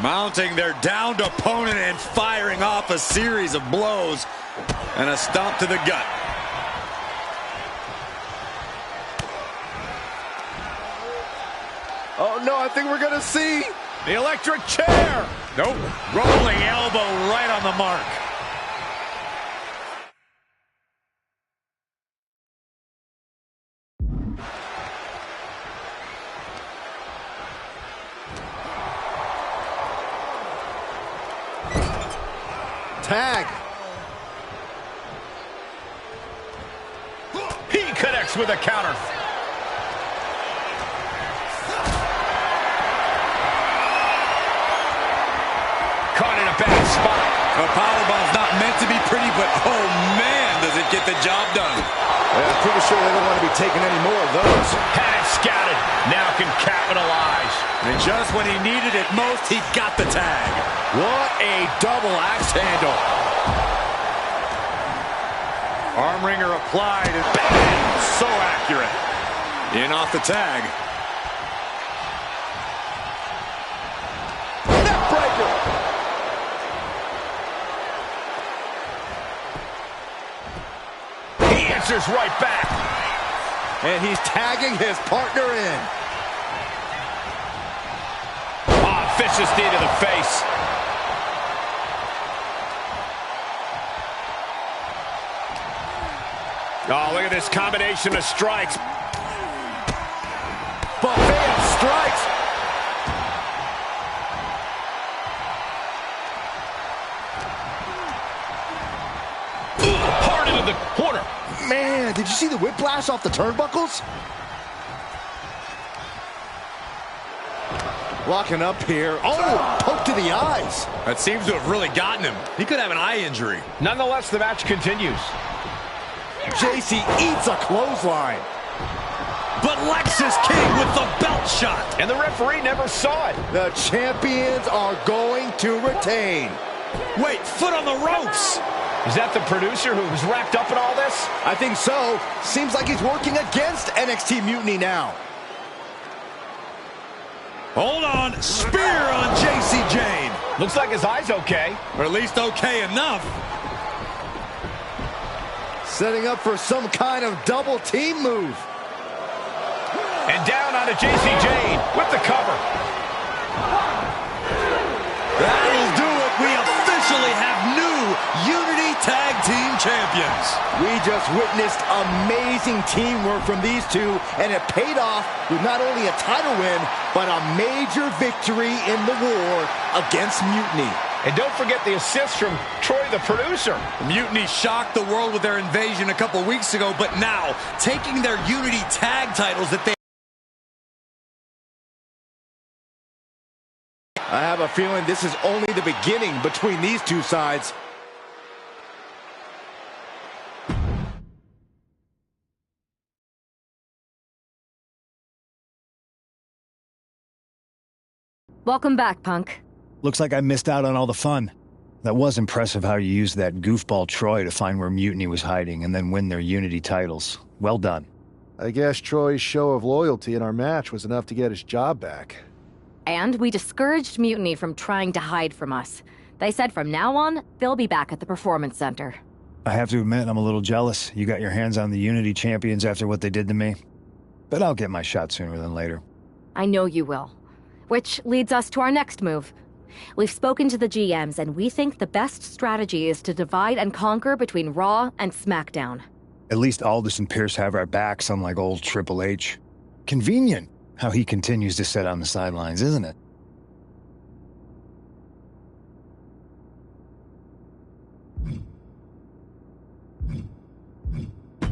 Mounting their downed opponent and firing off a series of blows. And a stomp to the gut. Oh no, I think we're gonna see the electric chair. Nope. Rolling elbow right on the mark. Tag. He connects with a counter. Caught in a bad spot. A powerbomb's not meant to be pretty, but oh man, does it get the job done. Yeah, I'm pretty sure they don't want to be taking any more of those. Had it scouted. Now can capitalize. And just when he needed it most, he got the tag. What a double axe handle. Arm wringer applied, and bang! So accurate. In off the tag. Neckbreaker. He answers right back. And he's tagging his partner in. Oh, vicious knee to the face. Oh, look at this combination of strikes. Buffet of strikes. Hard into the corner. Man, did you see the whiplash off the turnbuckles? Locking up here. Oh, poke to the eyes. That seems to have really gotten him. He could have an eye injury. Nonetheless, the match continues. JC eats a clothesline. But Lexis King with the belt shot. And the referee never saw it. The champions are going to retain. Wait, foot on the ropes. Is that the producer who's wrapped up in all this? I think so. Seems like he's working against NXT Mutiny now. Hold on. Spear on JC Jane. Looks like his eye's okay. Or at least okay enough. Setting up for some kind of double team move. And down onto JC Jane with the cover. That'll do it. We officially have new Unity Tag Team Champions. We just witnessed amazing teamwork from these two, and it paid off with not only a title win, but a major victory in the war against Mutiny. And don't forget the assist from Troy, the producer. Mutiny shocked the world with their invasion a couple weeks ago, but now taking their Unity tag titles that they I have a feeling this is only the beginning between these two sides. Welcome back, Punk. Looks like I missed out on all the fun. That was impressive how you used that goofball Troy to find where Mutiny was hiding and then win their Unity titles. Well done. I guess Troy's show of loyalty in our match was enough to get his job back. And we discouraged Mutiny from trying to hide from us. They said from now on, they'll be back at the Performance Center. I have to admit, I'm a little jealous. You got your hands on the Unity champions after what they did to me. But I'll get my shot sooner than later. I know you will. Which leads us to our next move. We've spoken to the GMs, and we think the best strategy is to divide and conquer between Raw and SmackDown. At least Aldous and Pierce have our backs, unlike old Triple H. Convenient how he continues to sit on the sidelines, isn't it?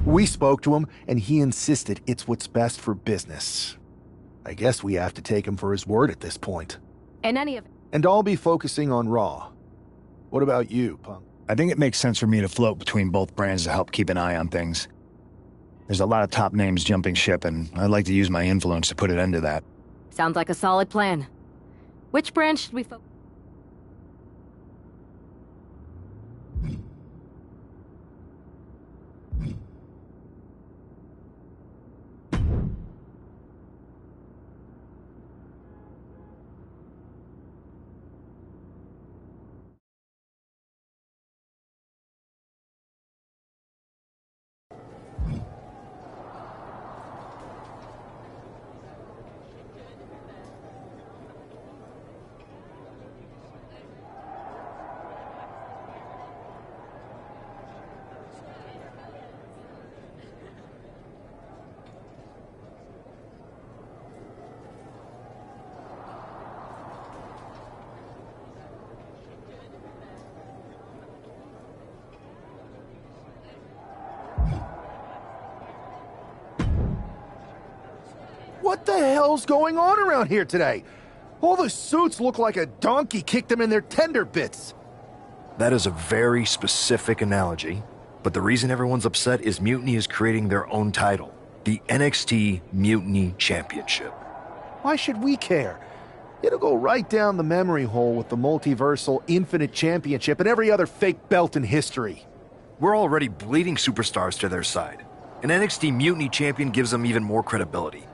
We spoke to him, and he insisted it's what's best for business. I guess we have to take him for his word at this point. In any event... And I'll be focusing on Raw. What about you, Punk? I think it makes sense for me to float between both brands to help keep an eye on things. There's a lot of top names jumping ship, and I'd like to use my influence to put an end to that. Sounds like a solid plan. Which brand should we focus? What the hell's going on around here today? All the suits look like a donkey kicked them in their tender bits. That is a very specific analogy, but the reason everyone's upset is Mutiny is creating their own title, the NXT Mutiny Championship. Why should we care? It'll go right down the memory hole with the Multiversal Infinite Championship and every other fake belt in history. We're already bleeding superstars to their side. An NXT Mutiny champion gives them even more credibility.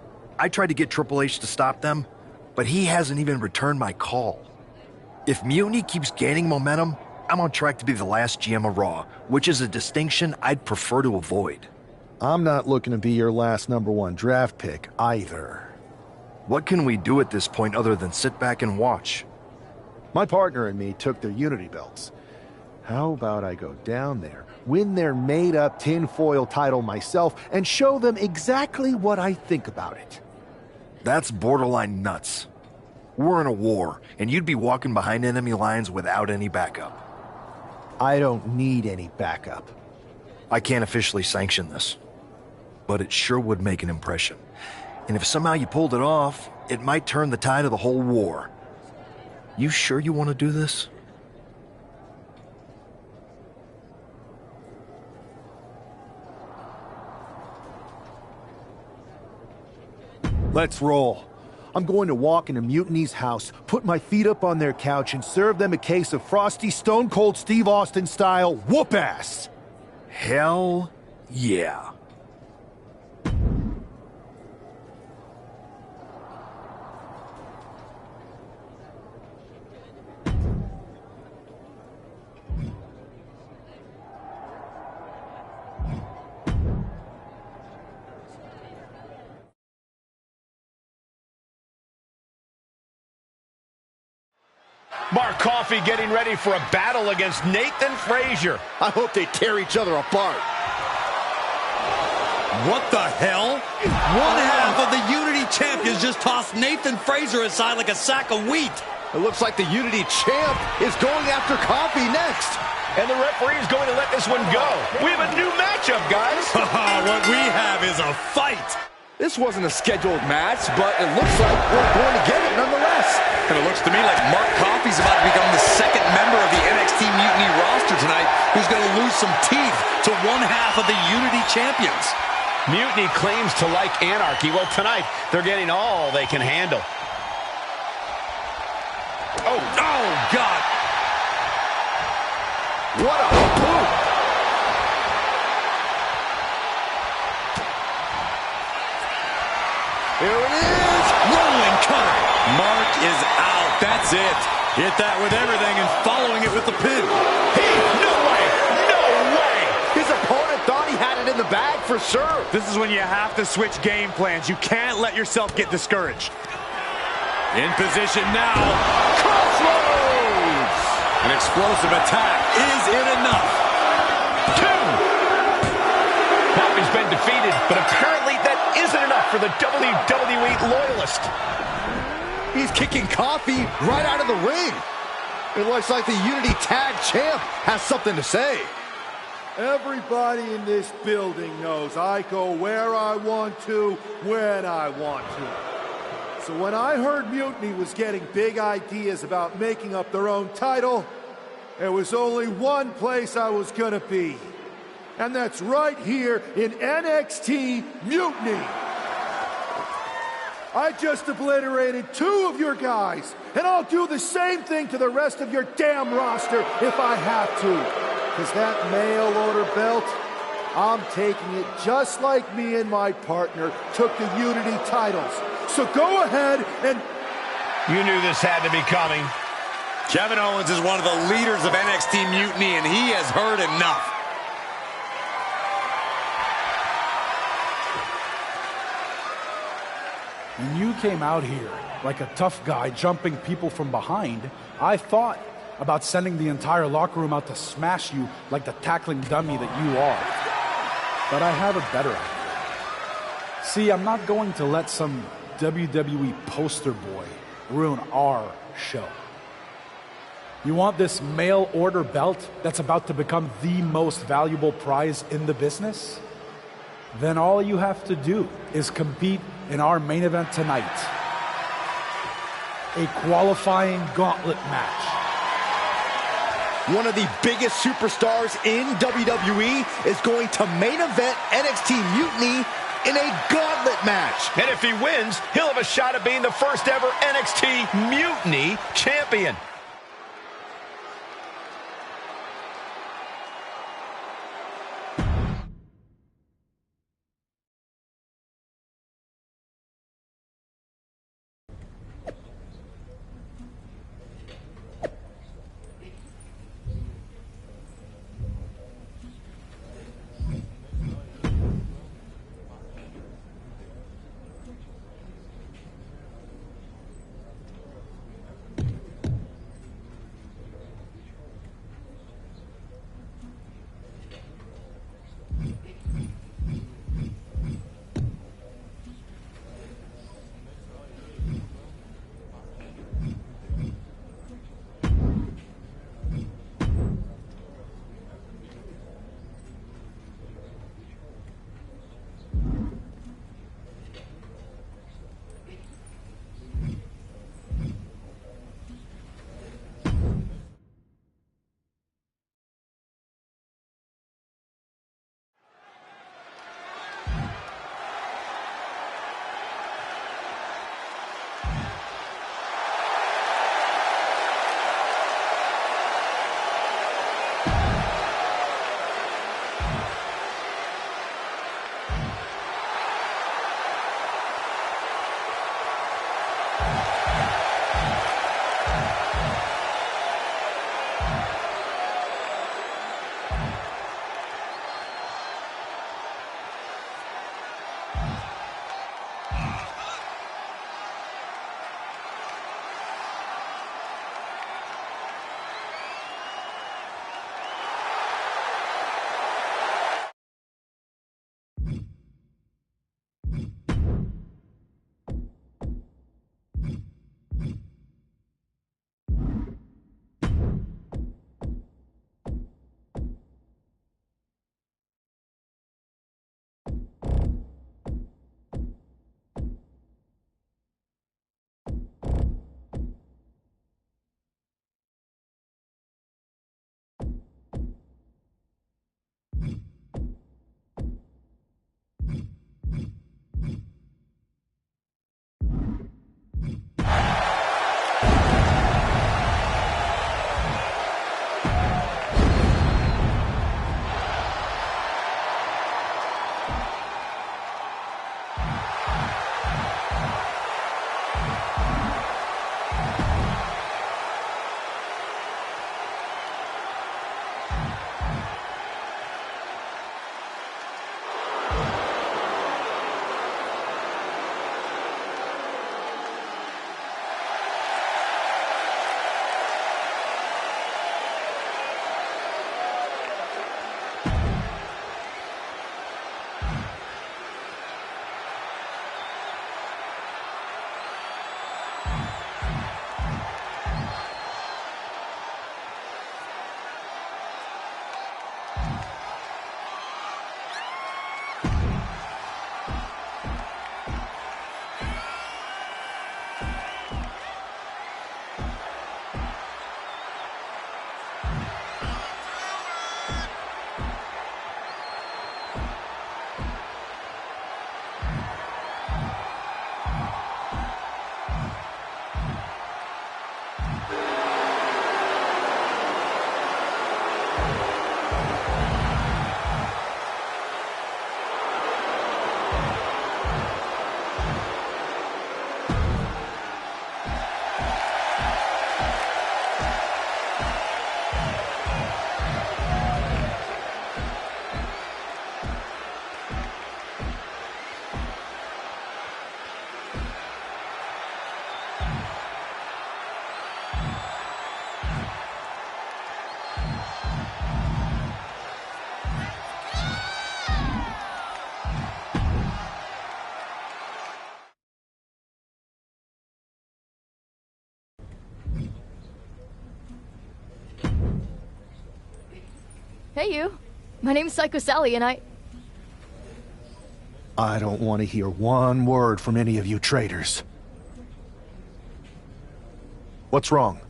I tried to get Triple H to stop them, but he hasn't even returned my call. If Mutiny keeps gaining momentum, I'm on track to be the last GM of Raw, which is a distinction I'd prefer to avoid. I'm not looking to be your last #1 draft pick, either. What can we do at this point other than sit back and watch? My partner and me took their Unity belts. How about I go down there, win their made-up tinfoil title myself, and show them exactly what I think about it? That's borderline nuts. We're in a war, and you'd be walking behind enemy lines without any backup. I don't need any backup. I can't officially sanction this, but it sure would make an impression. And if somehow you pulled it off, it might turn the tide of the whole war. You sure you want to do this? Let's roll. I'm going to walk into Mutiny's house, put my feet up on their couch, and serve them a case of frosty Stone Cold Steve Austin style whoop-ass. Hell yeah. Mark Coffey getting ready for a battle against Nathan Frazier. I hope they tear each other apart. What the hell? One half of the Unity champions just tossed Nathan Frazier aside like a sack of wheat. It looks like the Unity champ is going after Coffey next. And the referee is going to let this one go. We have a new matchup, guys. What we have is a fight. This wasn't a scheduled match, but it looks like we're going to get it nonetheless. And it looks to me like Mark Coffey's about to become the second member of the NXT Mutiny roster tonight who's going to lose some teeth to one half of the Unity champions. Mutiny claims to like anarchy. Well, tonight, they're getting all they can handle. Oh, God. What a boot. Here it is. Rolling cutter. Mark is out. That's it. Hit that with everything and following it with the pin. No way. No way. His opponent thought he had it in the bag for sure. This is when you have to switch game plans. You can't let yourself get discouraged. In position now. Crossroads. An explosive attack. Is it enough? 2. Coffey's been defeated, but apparently that isn't enough for the WWE loyalist. He's kicking Coffey right out of the ring. It looks like the Unity Tag Champ has something to say. Everybody in this building knows I go where I want to, when I want to. So when I heard Mutiny was getting big ideas about making up their own title, there was only one place I was gonna be. And that's right here in NXT Mutiny. I just obliterated 2 of your guys, and I'll do the same thing to the rest of your damn roster if I have to. Because that mail order belt, I'm taking it just like me and my partner took the Unity titles. So go ahead and... You knew this had to be coming. Kevin Owens is one of the leaders of NXT Mutiny, and he has heard enough. When you came out here like a tough guy jumping people from behind, I thought about sending the entire locker room out to smash you like the tackling dummy that you are. But I have a better idea. See, I'm not going to let some WWE poster boy ruin our show. You want this mail order belt that's about to become the most valuable prize in the business? Then all you have to do is compete in our main event tonight. A qualifying gauntlet match. One of the biggest superstars in WWE is going to main event NXT Mutiny in a gauntlet match. And if he wins, he'll have a shot at being the first ever NXT Mutiny champion. Hey, you. My name's Psycho Sally, and I don't want to hear one word from any of you traitors. What's wrong?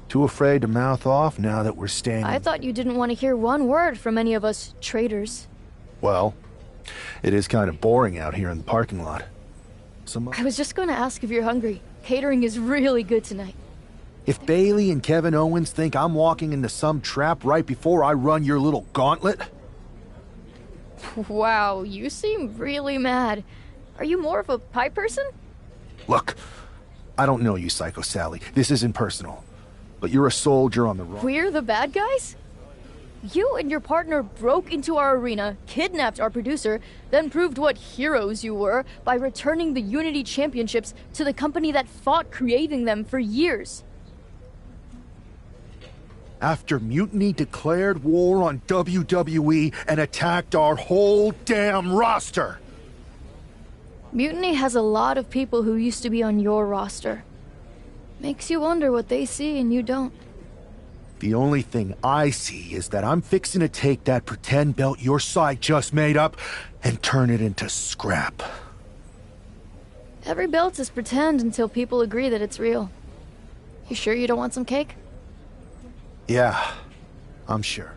Too afraid to mouth off now that we're standing? I thought you didn't want to hear one word from any of us traitors. Well, it is kind of boring out here in the parking lot. I was just going to ask if you're hungry. Catering is really good tonight. If Bailey and Kevin Owens think I'm walking into some trap right before I run your little gauntlet... Wow, you seem really mad. Are you more of a pie person? Look, I don't know you, Psycho Sally. This isn't personal. But you're a soldier on the wrong... We're the bad guys? You and your partner broke into our arena, kidnapped our producer, then proved what heroes you were by returning the Unity Championships to the company that fought creating them for years. After Mutiny declared war on WWE and attacked our whole damn roster. Mutiny has a lot of people who used to be on your roster. Makes you wonder what they see and you don't. The only thing I see is that I'm fixing to take that pretend belt your side just made up and turn it into scrap. Every belt is pretend until people agree that it's real. You sure you don't want some cake? Yeah, I'm sure.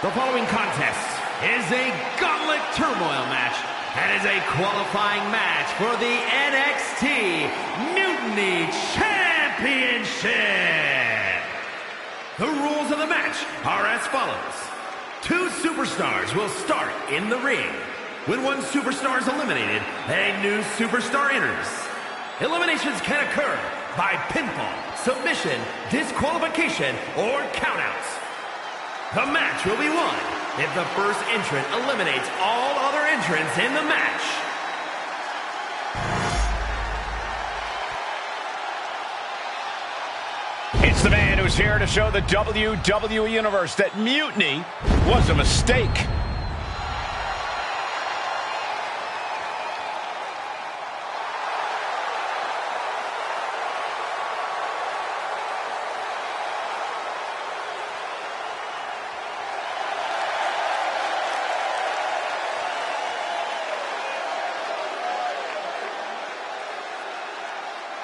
The following contest is a gauntlet turmoil match and is a qualifying match for the NXT Mutiny Championship. The rules of the match are as follows. 2 superstars will start in the ring. When one superstar is eliminated, a new superstar enters. Eliminations can occur by pinfall, submission, disqualification, or countouts. The match will be won if the first entrant eliminates all other entrants in the match. It's the man who's here to show the WWE Universe that Mutiny was a mistake.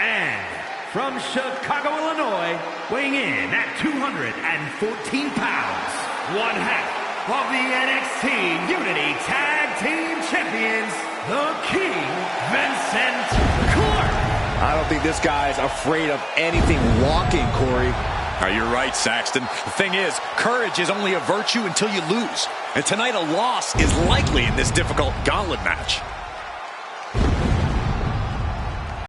And from Chicago, Illinois, weighing in at 214 pounds, one half of the NXT Unity Tag Team Champions, the King, Vincent Clark. I don't think this guy's afraid of anything walking, Corey. You're right, Saxton. The thing is, courage is only a virtue until you lose. And tonight a loss is likely in this difficult gauntlet match.